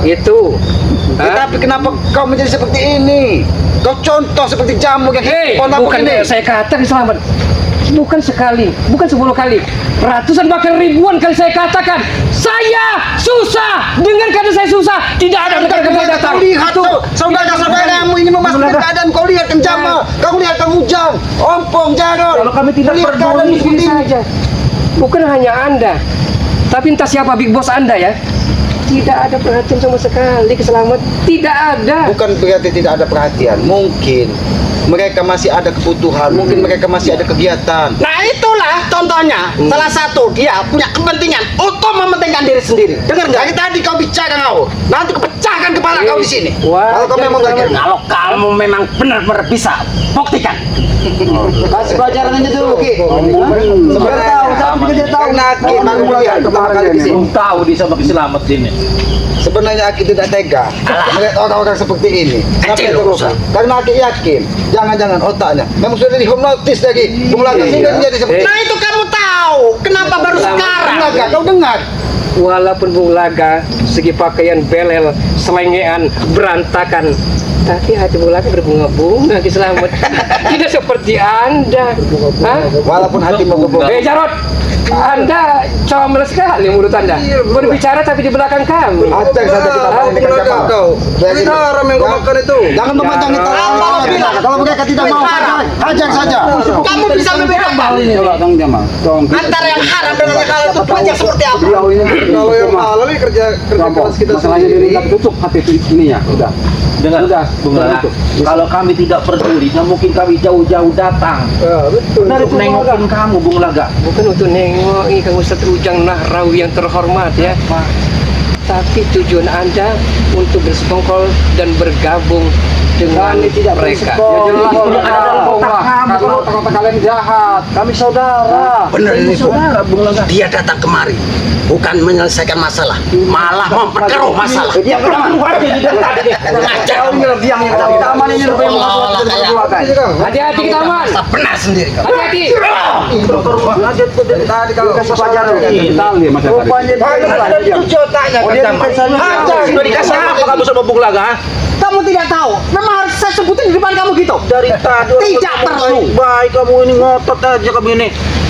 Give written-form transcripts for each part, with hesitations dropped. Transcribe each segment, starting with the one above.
Itu. Tetapi kenapa kau menjadi seperti ini? Kau contoh seperti jamu yang Bukan ini. saya katakan selamat. Bukan sekali, bukan 10 kali, ratusan bahkan ribuan kali saya katakan, saya susah. Dengar kata saya susah, tidak ada negara datang. Kau lihat saudara-saudaramu ini memastikan keadaan. Kau lihat kencama, kau lihat Ujang, Ompong, Jarod. Kalau kami tidak peduli sendiri saja. Bukan hanya Anda, tapi entah siapa big boss Anda ya. Tidak ada perhatian sama sekali ke Selamat. Tidak ada. Bukan berarti tidak ada perhatian. Mungkin mereka masih ada kebutuhan, mungkin mereka masih ada kegiatan. Nah itulah contohnya. Salah satu dia punya kepentingan untuk mementingkan diri sendiri. Dengar nggak? Tadi kau bicara kau, nanti kepecahkan kepala kau di sini. Wah, Kalau kau memang jangan- Kalau kamu memang benar-benar bisa, buktikan. kasih pelajaran aja dulu, Ki. Sebenarnya tahu, tapi dia tidak tahu. Karena Ki baru melihat pertama kali di sini. Belum tahu dia sama selamat ini. Sebenarnya Aki tidak tega melihat orang-orang seperti ini. Sampai terus. Karena Aki yakin, jangan-jangan otaknya memang sudah dihipnotis lagi. Pengulangan sehingga menjadi seperti Nah itu kamu tahu kenapa baru sekarang? Enggak, kau dengar. Walaupun Bung Laga segi pakaian belel, selengean, berantakan, tapi hati Bung Laga berbunga-bunga di Selamat. Tidak seperti Anda. Hah? Walaupun hati mau kebong. Jarod, Anda comel sekali mulut Anda. Berbicara tapi di belakang kami. Acak saja kita main dengan kapal. Kau. Ini haram yang kau makan itu. Jangan memandang kita. Kalau mereka tidak mau, hajar saja. Kamu bisa membedakan antara yang haram dengan yang halal itu belajar seperti apa? Kalau yang halal ini kerja keras kita masalahnya sendiri. diri tutup hati ini ya udah Dengar, Bung Laga. Kalau kami tidak peduli, nggak mungkin kami jauh-jauh datang. Betul. Untuk nengokin kamu, Bung Laga. Bukan untuk nengoki Kang Ustadz Ujang Nahrawi yang terhormat ya. Tapi tujuan Anda untuk bersekongkol dan bergabung dengan mereka. kalau kata kalian jahat kami saudara Benar ini Saudara, Bung Laga. dia datang kemari bukan menyelesaikan masalah, malah memperkeruh masalah. dia pernah Hati-hati kita aman. Benar sendiri kamu. Hati-hati. Tadi kalau kasih pelajaran dia masyarakat Sudah dikasih apa kamu sama Bung Laga? Kamu tidak tahu, memang harus saya sebutin di depan kamu gitu. Dari tadi Tidak perlu. baik kamu ini ngotot aja kamu ini.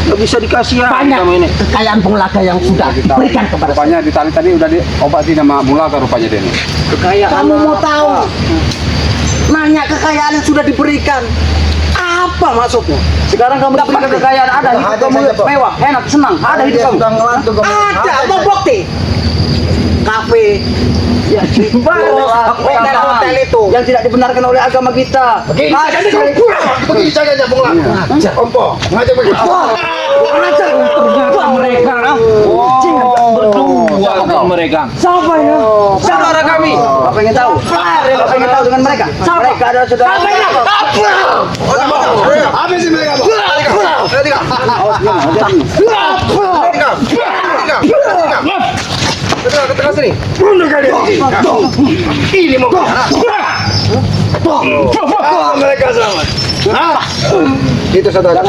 Nggak bisa dikasih Banyak kamu ini. kekayaan Bung Laga yang sudah diberikan kepada saya. rupanya di tadi udah diobati sama Mulaga rupanya dia ini Kamu mau tahu? Nanya kekayaan yang sudah diberikan. Apa maksudnya? sekarang kamu diberikan kekayaan ada hidup kamu mewah enak senang ada hidup kamu Ada, mau bukti. Kafe, hotel itu. yang tidak dibenarkan oleh agama kita begini saja Bung Laga. Ompong, ngajak begitu. Ternyata mereka berdua sama mereka. siapa ya Saudara kami. apa ingin tahu apa ingin tahu dengan mereka mereka adalah saudara Habis ini mereka. Ketengah sini. Bunuh kalian. Ini mau mereka selamat. Itu saudara.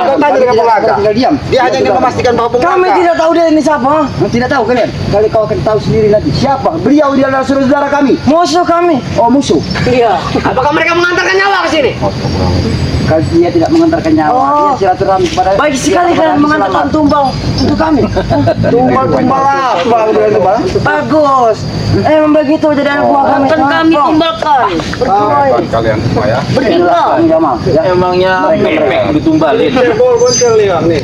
Kau tanya dengan Bung Laga. tinggal diam Dia hanya ingin memastikan bahwa Bung kami Laga. tidak tahu dia ini siapa tidak tahu kalian kali kau akan tahu sendiri nanti siapa beliau dia adalah saudara kami musuh kami oh musuh Iya. Apakah mereka mengantarkan nyawa ke sini? kalau dia tidak mengantarkan nyawa dia silaturahmi kepada Baik sekali kalian mengantarkan tumbal untuk kami. tumbal apa Bagus. Emang begitu jadi anak buah kami. Akan kami tumbalkan. kalian semua ya Berdua. Emangnya bebek ditumbalin. Cebol boncel nih, Bang. Nih.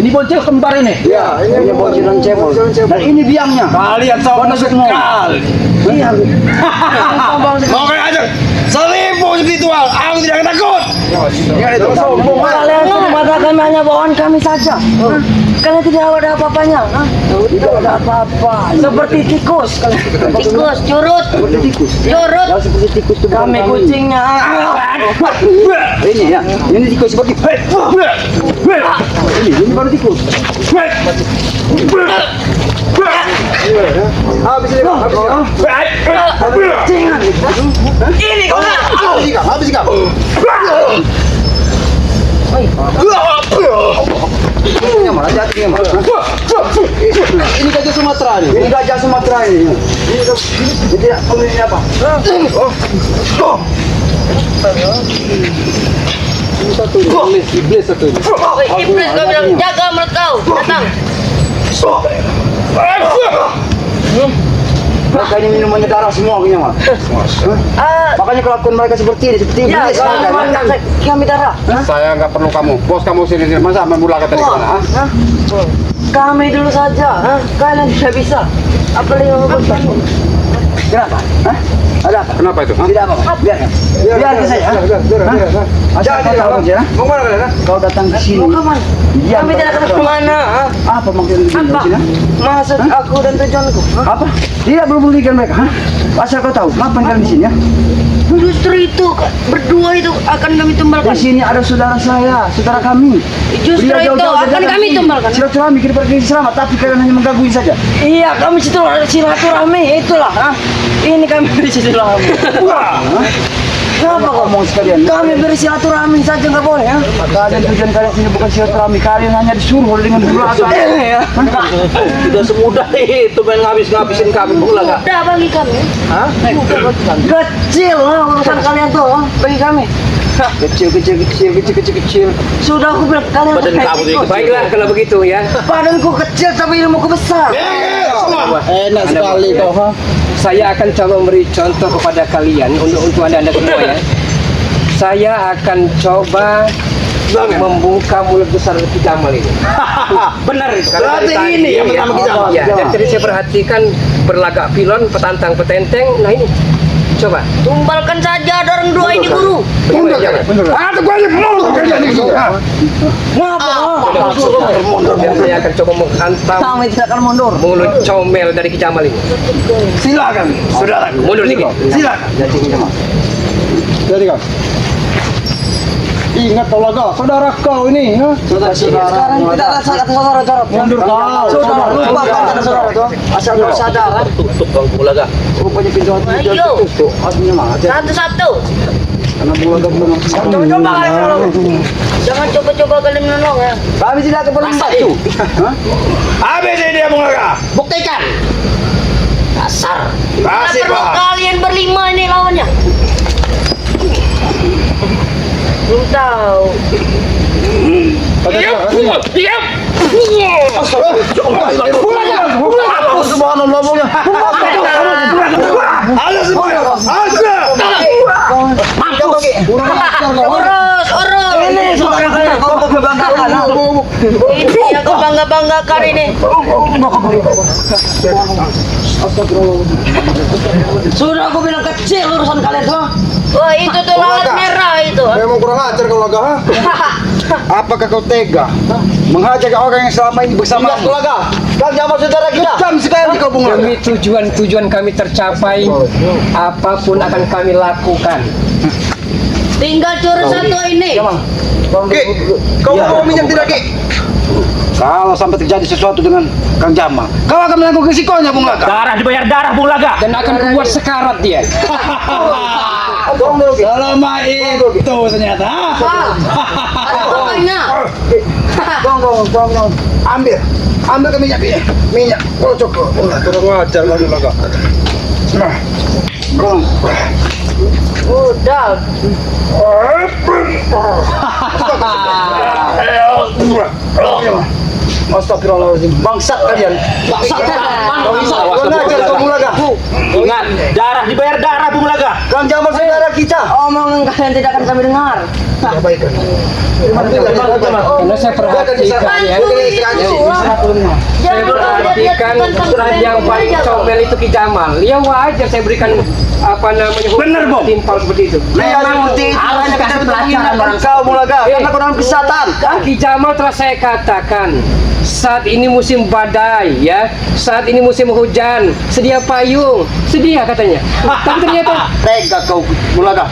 Ini boncel kembar ini. Ya, ini bocil dan cebol dan ini biangnya Kalian sama sekali. iya Mau kayak aja. Seribu spiritual, aku tidak akan takut. Kalian semata kami hanya bawaan kami saja. Kalian tidak ada apa-apanya. tidak ada apa-apa Seperti tikus. Tikus, curut, seperti tikus curut. ya seperti tikus itu bukan Kami kami. kucingnya. ini ya ini tikus seperti ini baru tikus Habis ini, Bang. Habis ini. Ini kau Habis ini, habis ini. Nyamal, hati-hati nyamal. Ini gajah Sumatera nih. Ini gajah Sumatera ini. Ini tidak pemiliknya apa? Ini satu iblis satu ini. Iblis kau bilang jaga mulut kau. Datang. Mereka ini minumannya darah semua kayaknya mah. Makanya kelakuan mereka seperti ini, seperti Ya, iblis. kami darah. Saya nggak perlu kamu. Bos kamu sini masa memulakan dari mana? Kami dulu saja. Kalian tidak bisa. Apalagi yang kamu. Kenapa? Hah? Ada apa? Kenapa itu? Tidak apa-apa. Biar ke saya. Asal kau tahu aja. Mau mana kalian? Kau datang ke sini. Mau kemana? Diam. Kami tidak akan kemana. Apa maksudnya di Apa? sini? Maksud aku dan tujuanku. Apa? Tidak berbulikan mereka. Hah? Asal kau tahu. Ngapain kalian di sini ya? Justru itu berdua itu akan kami Di tumbalkan. sini ada saudara saya, saudara kami. Justru Beliau itu jauh-jauh akan datang kami sini. tumbalkan. Silaturahmi kita pergi selamat, tapi kalian hanya mengganggu saja. Iya, kami silaturahmi itulah. Ini kami bersilaturahmi. Kenapa kau Ngomong sekalian. Kami bersilaturahmi saja nggak boleh ya? Kalian tujuan kalian sini bukan silaturahmi, kalian hanya disuruh dengan bulaga. Ya. Tidak semudah itu main ngabis-ngabisin kami Bulaga. Mudah bagi kami. Hah? Kecil urusan kalian tuh bagi kami. Kecil. Sudah aku bilang kalian Badan kamu ikut. Baiklah kalau begitu ya. Badanku kecil tapi ilmuku besar. Enak sekali kau. Saya akan coba memberi contoh kepada kalian untuk anda semua ya. Saya akan coba membuka mulut besar Ki Jamal ini. Benar itu. Karena Berarti dari tadi, ini yang bernama Ki Jamal. Ya, dan tadi saya perhatikan berlagak pilon, petantang, petenteng. Nah ini, coba. Tumbalkan saja orang dua ini guru. Bagaimana jangan? Ada gua yang mau kalian ini. Ngapa? Dan saya akan coba menghantam Kami tidak akan mundur. mulut comel dari Ki Jamal ini. Silakan, saudara. Mundur dikit. Silakan. Jadi kau. Ingat kau laga, saudara kau ini. Saudara-saudara. Sekarang kita rasa kata saudara-saudara. Mundur kau. Saudara, lupakan kata saudara tuh. Asal kau sadar. Tutup Bang Bulaga. Rupanya pintu hati Ayo. tutup. Hatinya mah. Satu-satu. Karena bulaga belum. Coba-coba kalian menolong. Jangan coba-coba kalian menolong ya. Kami tidak akan pernah membantu. Habis ini dia Bulaga. Buktikan. Dasar. Kasih, Perlu Pak. kalian berlima ini lawannya. Belum tahu. Diam. Subhanallah. Ada semua. Ada. Urus. Ini saudara kalian. Kau banggakan. Ini yang kau bangga-banggakan ini. Sudah aku bilang kecil urusan kalian tuh. Wah itu tuh lalat merah itu. Memang kurang ajar kau laga. Apakah kau tega menghajar orang yang selama ini bersama? Ingat kau laga. Kang Jamal saudara kita. Kami sekali kau bunga. Demi tujuan kami tercapai, apapun akan kami lakukan. Tinggal curus satu ini. Ki, kau mau minyak tidak Ki? Kalau sampai terjadi sesuatu dengan Kang Jamal, kau akan menanggung risikonya, Bung Laga. Darah dibayar darah Bulaga. Dan akan kubuat sekarat dia. Selama itu ternyata. Ada pokoknya. Tolong. Ambil ke minyak. Oh, cukup. Kurang ajar kau laga. Nah, tolong. Udah. Astagfirullahaladzim. Bangsat kalian. Kurang ajar kau, Bung Laga. Ingat, darah dibayar darah Bulaga. Kang Jamal saudara kita. Omongan kalian tidak akan kami dengar. Karena saya perhatikan ya. Saya perhatikan yang paling comel itu Ki Jamal. Ya wajar saya berikan apa namanya Bener, Bang. timpal seperti itu. Memang seperti itu. harus Hanya kasih kita pelajaran menghina orang kau, Bung Laga. Karena kau dalam kesesatan. Ki Jamal telah saya katakan saat ini musim badai ya, saat ini musim hujan, sedia payung, sedia katanya. Tapi ternyata Tega kau, Bung Laga.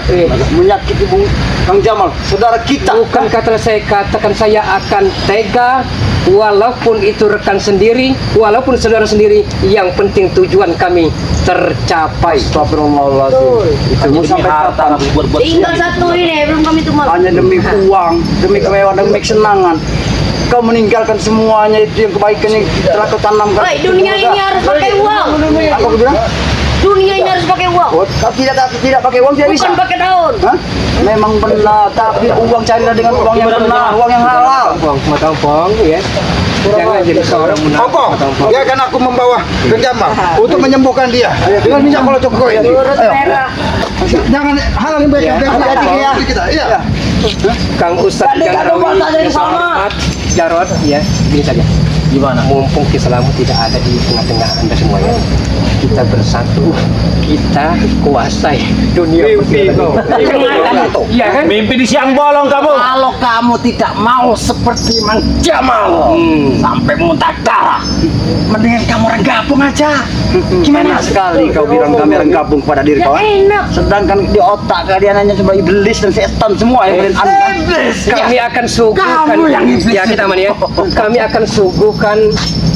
Menyakiti Bung Kang Jamal, saudara kita. bukan kata saya katakan saya akan tega walaupun itu rekan sendiri, walaupun saudara sendiri, yang penting tujuan kami tercapai. Astagfirullahaladzim. Itu Hanya demi sampai harta kapan? Nabi berbuat Tinggal satu ini belum kami tumbal. Hanya demi uang, demi kemewahan, demi kesenangan. Kau meninggalkan semuanya itu yang kebaikan yang telah kau tanamkan. Woi, dunia ini harus pakai uang. Apa kau bilang? Dunia ini harus pakai uang. Oh, kau tidak pakai uang tidak bisa. Bukan pakai daun. Hah? Memang benar, tapi uang carilah dengan uang yang benar, uang yang halal. Matampong ya. Jangan jadi seorang munafik. Ompong, biarkan aku membawa Kang Jamal untuk menyembuhkan dia dengan minyak kolocok kau ini. Urut Ayo. merah. Jangan halal yang baik Ya. hati-hati ya. Kita, iya. Kang Ustadz Tadi kan Jarawi rumah tadi yang sama. selamat Jarod ya gini saja Gimana? mumpung Kislamu tidak ada di tengah-tengah anda semuanya kita bersatu kita kuasai dunia iya kan Mimpi di siang bolong kamu. Kalau kamu tidak mau seperti Mang Jamal sampai muntah darah, mendingan kamu renggabung aja. Gimana sekali kau bilang kami renggabung pada diri kau? Enak. Sedangkan di otak kalian hanya cuma iblis dan setan semua yang kalian anda. kami akan suguhkan Kamu yang iblis. ya kita aman ya kami akan suguhkan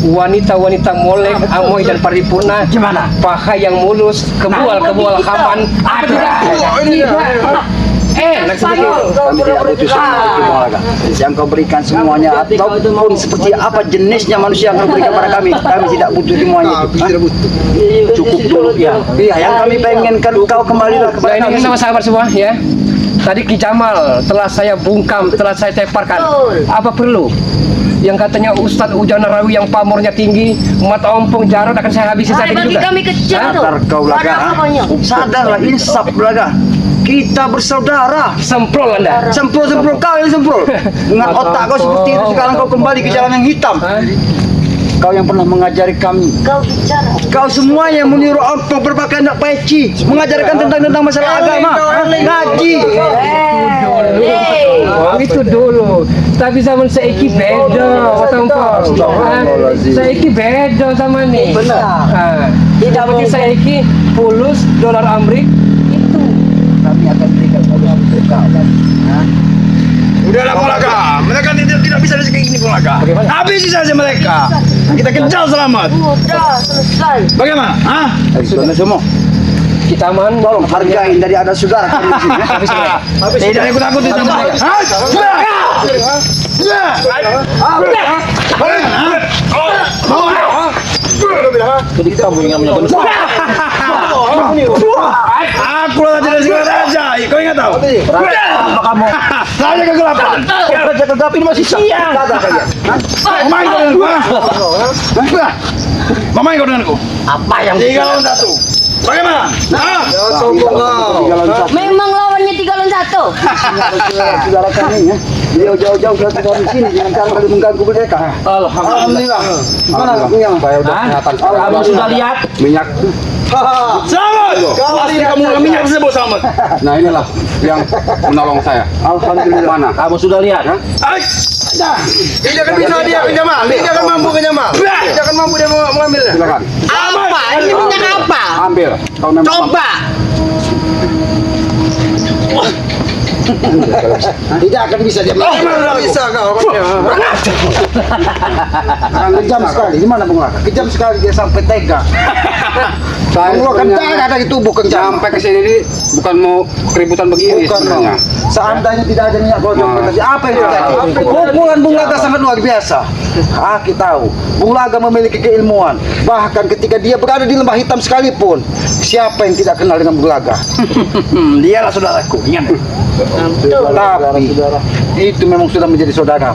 wanita-wanita molek amoy dan paripurna Gimana? paha yang mulus kebual haman enak seperti itu Kami tidak butuh semua yang kau berikan semuanya ataupun seperti apa jenisnya manusia yang kau berikan pada kami. Kami tidak butuh semuanya. Cukup dulu ya. Iya, yang kami pengenkan kau kembalilah Nah kepada ini kami. sama-sama semua ya. Tadi Ki Jamal telah saya bungkam, telah saya teparkan. Betul. Apa perlu? Yang katanya Ustadz Ujana Rawi yang pamornya tinggi, mata ompong Jarod akan saya habisi saat Hai, ini bagi juga. kami kecil Hah? tuh. Sadar kau Ada laga. apanya? Sadarlah, insaf laga. Kita bersaudara. Semprol Anda. Semprol kau yang semprol. Dengan otak kau seperti itu sekarang kau kembali ke jalan yang hitam. Hah? Kau yang pernah mengajari kami. Kau bicara. Kau semua yang meniru apa berpakaian nak peci, mengajarkan tentang masalah agama, ngaji. Itu dulu. Tapi zaman seiki beda, ompong. Seiki beda sama nih. Benar. Tidak seperti seiki pulus dolar Amerik itu. Kami akan berikan kau yang kau. Udahlah Polaga, mereka tidak bisa kayak gini Polaga. Habisi saja mereka. Kita kejar selamat. Udah selesai. Bagaimana? Hah? Sudah semua. Kita aman. Tolong hargain dari ada saudara kami di sini. Tidak ikut-ikut di sana. Hah? Jadi kamu yang menyebut. Aku lah tidak segera saja. Kau ingat tahu? Kamu. Saya kegelapan. Raja kegapin masih siang. Memain kau denganku. Memain kau denganku. Apa yang 3 lawan 1. Bagaimana? Hah? sombong kau? Memang lawannya 3 lawan 1. Saudara kami ya. Beliau jauh-jauh dari sini, jangan kali mengganggu mereka. Alhamdulillah. Mana punya? Kamu sudah lihat? Minyak. Selamat. Pasti kamu minyak tersebut selamat. Nah inilah yang menolong saya. Alhamdulillah. Mana? Kamu sudah lihat? Tidak akan bisa dia Kenjamal. Tidak akan mampu Kenjamal. Tidak akan mampu dia mengambilnya. Silakan. Apa? Ini minyak apa? Ambil. Kalau memang Coba. Tidak akan bisa dia. Tidak bisa kau. Kejam sekali. Di mana Bung Laka? Kejam sekali dia sampai tega. saya Mengeluarkan sebenarnya darah dari tubuh Kenjamal. sampai ke sini ini bukan mau keributan begini Bukan sebenarnya. Seandainya tidak ada minyak goreng Nah. tadi, apa yang terjadi? Hubungan Bung Laga sangat luar biasa. Kita tahu, Bung Laga memiliki keilmuan. Bahkan ketika dia berada di lembah hitam sekalipun, siapa yang tidak kenal dengan Bung Laga? Dialah saudaraku, ingat. Tapi itu memang sudah menjadi saudara.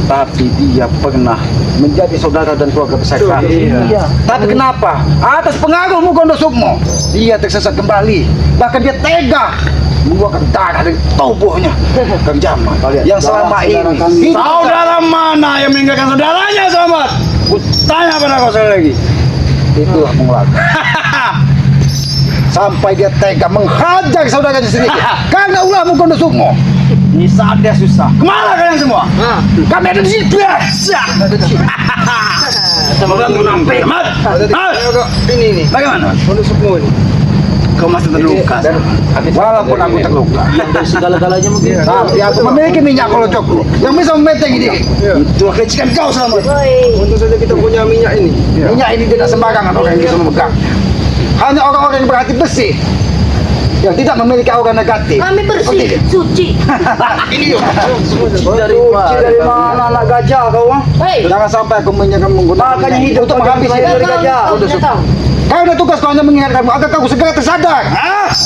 Tapi dia pernah menjadi saudara dan keluarga besar kami. Iya. Tapi kenapa? Atas pengaruhmu Gondo Sukmo, dia tersesat kembali. Bahkan dia tega mengeluarkan darah dari tubuhnya. Kang Jamal, yang selama ini Saudara mana yang meninggalkan saudaranya selamat? Tanya pada kau sekali lagi. itulah Bung Laga. Sampai dia tega menghajar saudaranya sendiri karena ulahmu Gondo Sukmo. Di saat dia susah, Kemana kalian semua? kami ada di situ. Semoga menampai. Mat. Ini. Bagaimana? Kau masih terluka. Walaupun aku terluka, Dari segala-galanya mungkin. tapi aku memiliki minyak kolocokku yang bisa memeteng ini. Itu kelicikan kau selamat. Woi. Untung saja kita punya minyak ini. Minyak ini tidak sembarangan orang yang bisa memegang. Hanya orang-orang yang berhati bersih. yang tidak memiliki aura negatif. Kami bersih, suci. Dari mana anak gajah kau? Hei, Jangan sampai aku menggunakan Makanya hidup untuk menghabisi kau dari gajah. kau tidak tahu. Kau ada tugas kau hanya mengingatkanmu agar kau segera tersadar.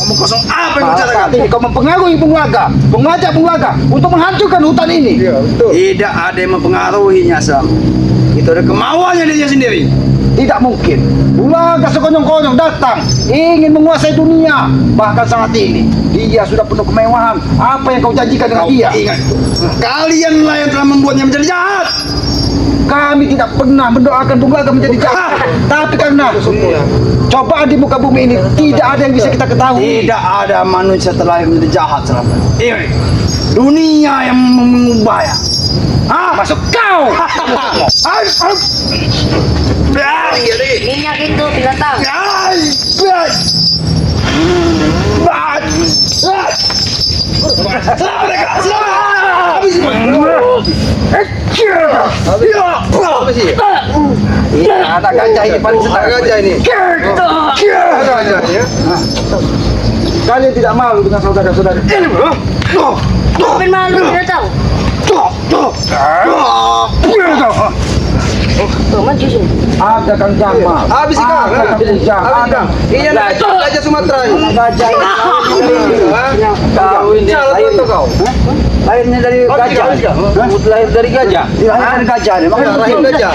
Ngomong kosong apa yang Nah, bicara saat ini kau mempengaruhi Bung Laga, mengajak Bung Laga untuk menghancurkan hutan ini. Tidak ada yang mempengaruhinya, Sam. Itu ada kemauannya dia sendiri. Tidak mungkin. Bung Laga sekonyong-konyong datang ingin menguasai dunia. Bahkan saat ini dia sudah penuh kemewahan. Apa yang kau janjikan dengan dia? Ingat, kalianlah yang telah membuatnya menjadi jahat. Kami tidak pernah mendoakan Bung Laga menjadi jahat. Tapi karena cobaan di muka bumi ini tidak ada yang bisa kita ketahui. Tidak ada manusia terlahir menjadi jahat, Sam. Ingat, dunia yang mengubahnya. Masuk kau. Minyak itu tidak tahu. Anak gajah ini paling senang gajah ini. Kalian tidak malu dengan saudara-saudara ini. Tapi malu tidak tahu. Tuh, maju sini. Ada Kang Jamal. Habis sih, Kang. Ada Kang Ujang. Ada. Iya, gajah Sumatera ini. Gajah. Kau ini lahir kau. Lahirnya dari gajah. lahir dari gajah. Lahirnya dari gajah. Makanya Rahim gajah.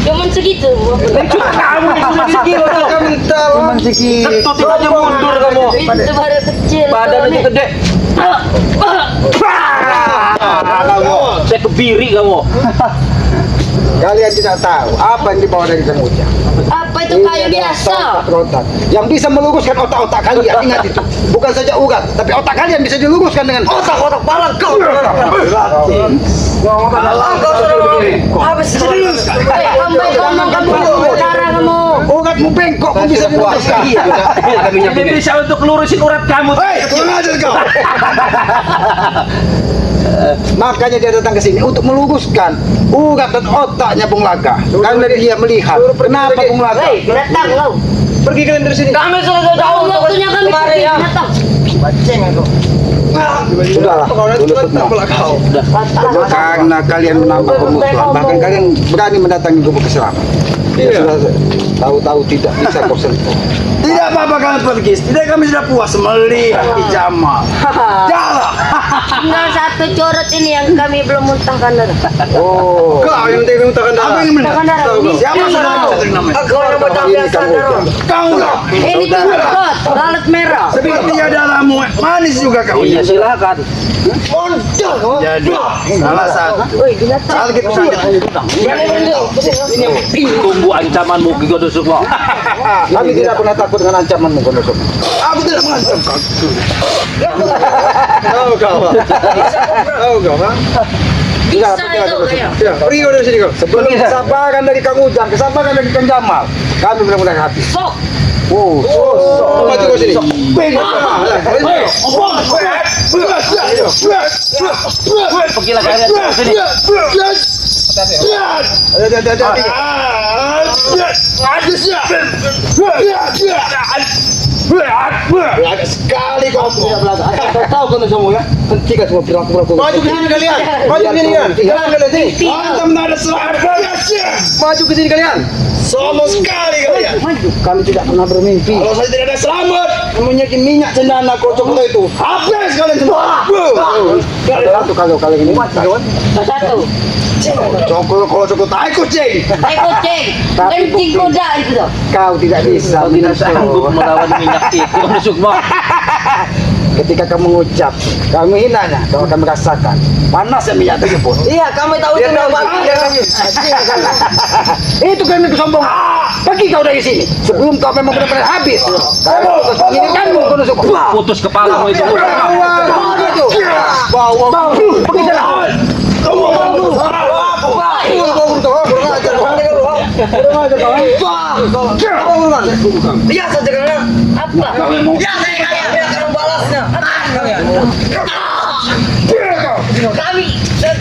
Cuman segitu. Kamu Cuman sedikit. Tutup aja mundur kamu. Itu baru kecil. Badannya gede. Kamu, saya kebiri kamu. Kalian tidak tahu apa yang dibawa dari Kang Ujang. Apa itu kayu biasa? Otak yang bisa meluruskan otak-otak kalian. Ingat itu. Bukan saja urat, tapi otak kalian bisa diluruskan dengan otak-otak balak kau. Habis serius. Kamu cara kamu. Uratmu bengkok pun bisa diluruskan. Ada minyak ini. Bisa untuk lurusin urat kamu. Kurang ajar kau. Makanya dia datang ke sini untuk meluruskan urat dan otaknya Bung Laga. Karena dia melihat kenapa Bung Laga. Hei, binatang kau. Pergi kalian dari sini. Kami sudah tahu waktunya kami pergi binatang. Sudahlah, Kau. karena kalian menambah pemusuhan, bahkan kalian berani mendatangi gubuk keselamatan. Ya sudah, tahu-tahu tidak bisa kau sentuh. Tidak apa-apa kalian pergi. Tidak kami sudah puas melihat Ki Jamal. Jalan. Tinggal satu corot ini yang kami belum muntahkan darah. Oh, Kau yang tidak muntahkan darah. Apa yang Muntahkan darah. Ini Siapa saudara bisa terima? Kau yang ini Kang Ujang. Kau enggak. Ini pingkot, lalat merah. Seperti darahmu manis juga kau. Iya silakan. Jadi salah satu. Woi, binatang. Sakit saja. Tunggu ancamanmu Ki Godo Sukmo. kami tidak pernah takut dengan ancamanmu, Kondosok. Aku tidak mengancam kau. Kau. Bisa itu kayak. Pergi kau dari sini kau. Sebelum kesabaran dari Kang Ujang, kesabaran dari Kang Jamal, kami benar-benar habis. Sok. Maju kau sini. Pergilah kalian ke sini. Sekali kau. Tahu kan semua ya? Hentikan semua perilaku-perilaku. Maju ke sini kalian. Maju ke sini kalian. Kalian kalian sini. Antum ada serangan. Maju ke sini kalian. Sombong sekali kalian. Kami tidak pernah bermimpi. Kalau saya tidak ada selamat, menyakin minyak cendana kocok itu. Habis kalian semua. Ada satu kalau kalian ini. Satu. Cokol kalau cokol tai kucing. Kucing. Kencing kuda itu tuh. Kau tidak bisa Kau tidak sanggup melawan minyak itu Godo Sukmo. ketika kamu mengucap, kamu hinanya, kamu akan merasakan panasnya minyak tersebut. Iya, kami tahu itu enggak Itu kan kesombongan. Pergi kau dari sini sebelum kau memang benar-benar habis. Ini kamu Kondosok. Putus kepalamu itu. Bau. Pergi jalan. Lihat saja kalian. Apa? Lihat saya kalian. Lihat sekarang balasnya. Kalian. Kami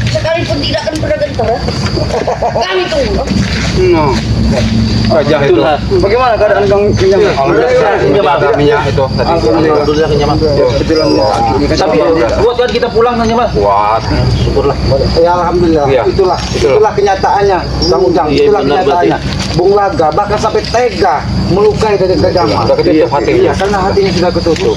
sekalipun tidak akan pernah gentar. Kami tunggu. Wajah itu. Itulah. Bagaimana keadaan Kang Kinyaman? Alhamdulillah. Minyak itu tadi. Alhamdulillah kenyaman. Kebetulan ini kan Tapi buat kan kita pulang kan nyaman. Kuat. Syukurlah. ya alhamdulillah. Iya. Itulah kenyataannya, Kang Ujang. Iya, Itulah benar, kenyataannya. Bung Laga bahkan sampai tega melukai dari Jamal. Sudah ketutup hatinya. Iya, karena hatinya sudah ketutup.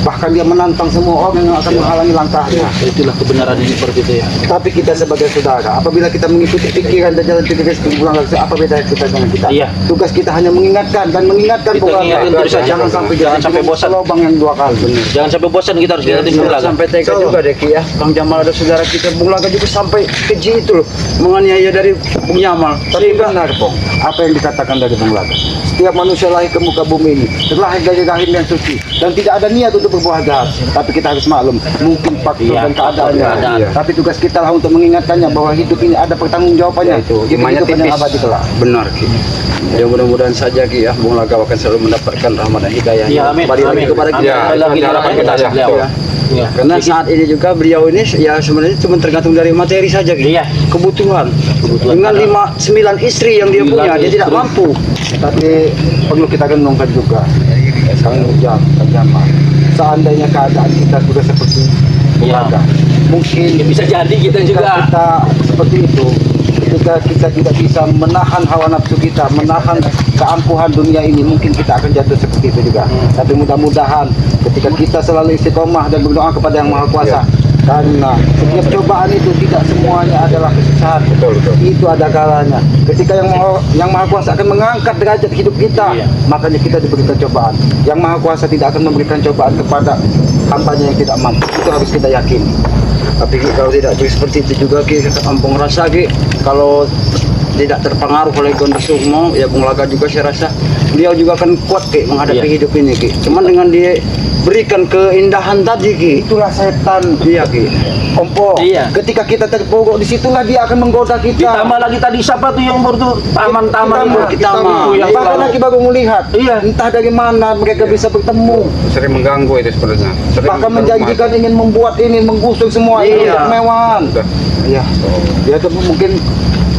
Bahkan dia menantang semua orang yang akan menghalangi langkahnya. Itulah kebenaran ini seperti itu ya. Tapi kita sebagai saudara, apabila kita mengikuti pikiran dan jalan pikir Bung Laga, apa beda kita dengan kita? Iya. Tugas kita hanya mengingatkan dan mengingatkan Kita Bung Laga. ingatkan terus saja. Jangan sampai Jangan sampai bosan. lubang yang 2 kali. Benar. Jangan sampai bosan kita harus diingatin Bung Laga. Sampai tega juga deh Ki ya. Kang Jamal ada saudara kita Bung Laga juga sampai keji itu loh menganiaya dari Bung Jamal. Tapi benar Bung, apa yang dikatakan dari Bung Laga. Setiap manusia lahir ke muka bumi ini terlahir dari rahim yang suci dan tidak ada niat untuk berbuat jahat. Tapi kita harus maklum, mungkin faktor Iya, dan keadaannya. keadaan. Iya. Tapi tugas kita lah untuk mengingatkannya bahwa hidup ini ada pertanggungjawabannya. Ya, itu. Itu Imannya kehidupan yang tipis. abadi kelak. Benar Ki. Ya mudah-mudahan saja Ki ya Bung Laga akan selalu mendapatkan rahmat dan hidayah. Ya amin. Kembali lagi Amin. kepada kita. Ya, Kembali lagi itu harapan kita ya. beliau. Ya. Iya. Karena saat ini juga beliau ini ya sebenarnya cuma tergantung dari materi saja Ki. Iya. Kebutuhan. Kebutuhan Dengan ada. 9 istri yang dia 9 punya, dia tidak istri. mampu. Tapi perlu kita renungkan juga. Kang Ujang, Kang Jamal. Seandainya keadaan kita sudah seperti Bung Iya. Laga, mungkin Bisa jadi kita juga. kita seperti itu. Ketika kita tidak bisa menahan hawa nafsu kita, menahan keampuhan dunia ini, mungkin kita akan jatuh seperti itu juga. Tapi mudah-mudahan ketika kita selalu istiqomah dan berdoa kepada Yang Maha Kuasa, karena setiap cobaan itu tidak semuanya adalah kesusahan. Betul. Itu ada kalanya. Ketika yang Maha Kuasa akan mengangkat derajat hidup kita, Iya. makanya kita diberikan cobaan. Yang Maha Kuasa tidak akan memberikan cobaan kepada hambanya yang tidak mampu. Itu harus kita yakini. Tapi kalau tidak seperti itu juga kita ampun rasa Ki, kalau tidak terpengaruh oleh kondisi umum ya Bung Laga juga saya rasa beliau juga akan kuat Ki menghadapi Iya. hidup ini Ki. Cuman dengan dia berikan keindahan tadi Ki, itulah setan dia Ki. Ompo. Iya. Ketika kita terpuruk disitulah dia akan menggoda kita. Ditambah lagi tadi siapa tuh yang baru tuh taman-taman kita itu yang bahkan baru. lagi baru melihat. Iya. Entah dari mana mereka bisa bertemu. Sering mengganggu itu sebenarnya. Sering Bahkan menjanjikan ingin membuat ini, menggusur semua ini Iya. kemewahan. Udah. Iya. Ya itu mungkin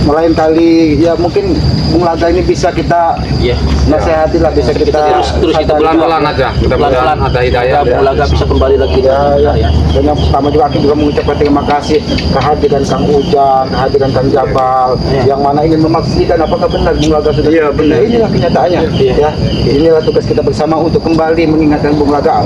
melain kali ya mungkin Bung Laga ini bisa kita Iya. nasihati lah, bisa kita terus kita sadari. pelan-pelan aja. Mudah-mudahan ada hidayah. Bung Laga bisa kembali lagi. Ya, ya. Dan yang pertama juga aku juga mengucapkan terima kasih kehadiran Kang Ujang, kehadiran Kang Jabal, yang mana ingin memastikan apakah benar Bung Laga sudah. Iya benar. Inilah kenyataannya. Ya, inilah tugas kita bersama untuk kembali mengingatkan Bung Laga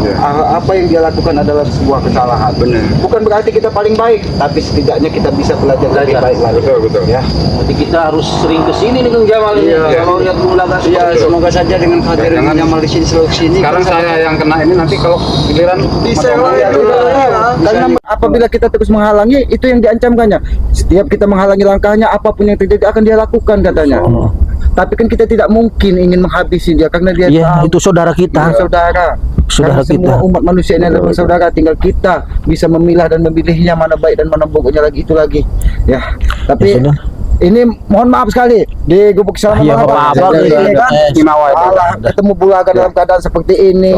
apa yang dia lakukan adalah sebuah kesalahan. Benar. Bukan berarti kita paling baik, tapi setidaknya kita bisa belajar lebih baik lagi. Betul. Ya. Nanti kita harus sering kesini nih Kang Jamal ini. Iya. Kalau lihat Bung Laga Ya, seperti itu. semoga saja dengan kehadiran Jangan- Jamal di sini selalu sini. Sekarang saya yang kena ini nanti kalau giliran Karena apabila kita terus menghalangi, itu yang diancamkannya. Setiap kita menghalangi langkahnya, apapun yang terjadi akan dia lakukan katanya. Tapi kan kita tidak mungkin ingin menghabisi dia karena dia tahu itu saudara kita. dia saudara. Saudara Karena semua kita. umat manusia ini adalah saudara. Tinggal kita bisa memilah dan memilihnya mana baik dan mana buruknya lagi itu lagi. Ya, tapi Ya, sudah. ini mohon maaf sekali di gubuk selama Ya, apa-apa, ini kan Istimewa itu. Allah ketemu Bulaga dalam keadaan seperti ini.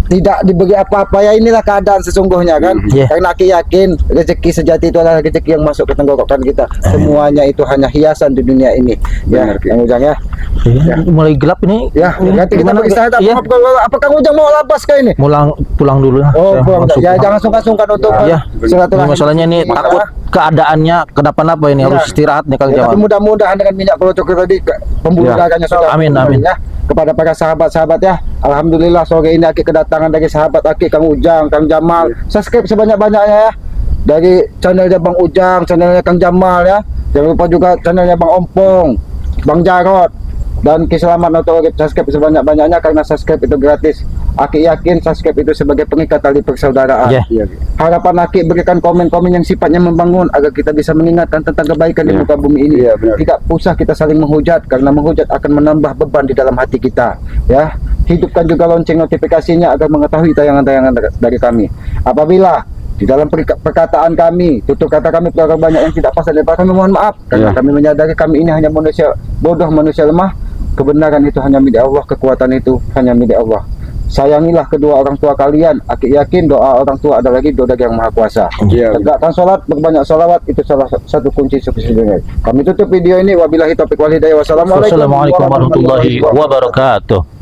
Tidak diberi apa-apa, ya inilah keadaan sesungguhnya kan. Iya. Karena aku yakin rezeki sejati itu adalah rezeki yang masuk ke tenggorokan kita. Semuanya itu hanya hiasan di dunia ini. Ya, Kang Ujang ya. Mulai gelap ini. Ya, nanti kita Gimana? beristirahat. Iya. Apa Kang Ujang mau labas kayak ini? Pulang dulu. Oh, Saya pulang. langsung Ya, pulang. jangan sungkan-sungkan untuk Ya, silaturahmi. ini masalahnya ini takut keadaannya kenapa-napa ini Ya. harus istirahat nih Kang Ya, tapi Jamal. mudah-mudahan dengan minyak kolocok tadi pembuluh Ya. darahnya sudah Amin, kembali, amin. ya. Kepada para sahabat-sahabat ya, alhamdulillah sore ini Aki kedatangan dari sahabat Aki, Kang Ujang, Kang Jamal. Subscribe sebanyak-banyaknya ya, dari channelnya Bang Ujang, channelnya Kang Jamal ya. Jangan lupa juga channelnya Bang Ompong, Bang Jarot, dan Ki Selamat untuk subscribe sebanyak-banyaknya karena subscribe itu gratis. Aki yakin subscribe itu sebagai pengikat tali persaudaraan. Ya. Harapan Aki berikan komen-komen yang sifatnya membangun agar kita bisa mengingatkan tentang kebaikan di muka bumi ini. Tidak usah kita saling menghujat karena menghujat akan menambah beban di dalam hati kita. Ya, hidupkan juga lonceng notifikasinya agar mengetahui tayangan-tayangan dari kami. Apabila di dalam perkataan kami, tutur kata kami terlalu banyak yang tidak pas dan kami mohon maaf karena kami menyadari kami ini hanya manusia bodoh, manusia lemah. Kebenaran itu hanya milik Allah, kekuatan itu hanya milik Allah. Sayangilah kedua orang tua kalian. Aki yakin doa orang tua adalah lagi doa yang maha kuasa. Tegakkan sholat, berbanyak sholawat, itu salah satu kunci sukses dunia. Kami tutup video ini. Wabillahi taufiq wal hidayah. Wassalamualaikum Wassalamualaikum warahmatullahi wabarakatuh.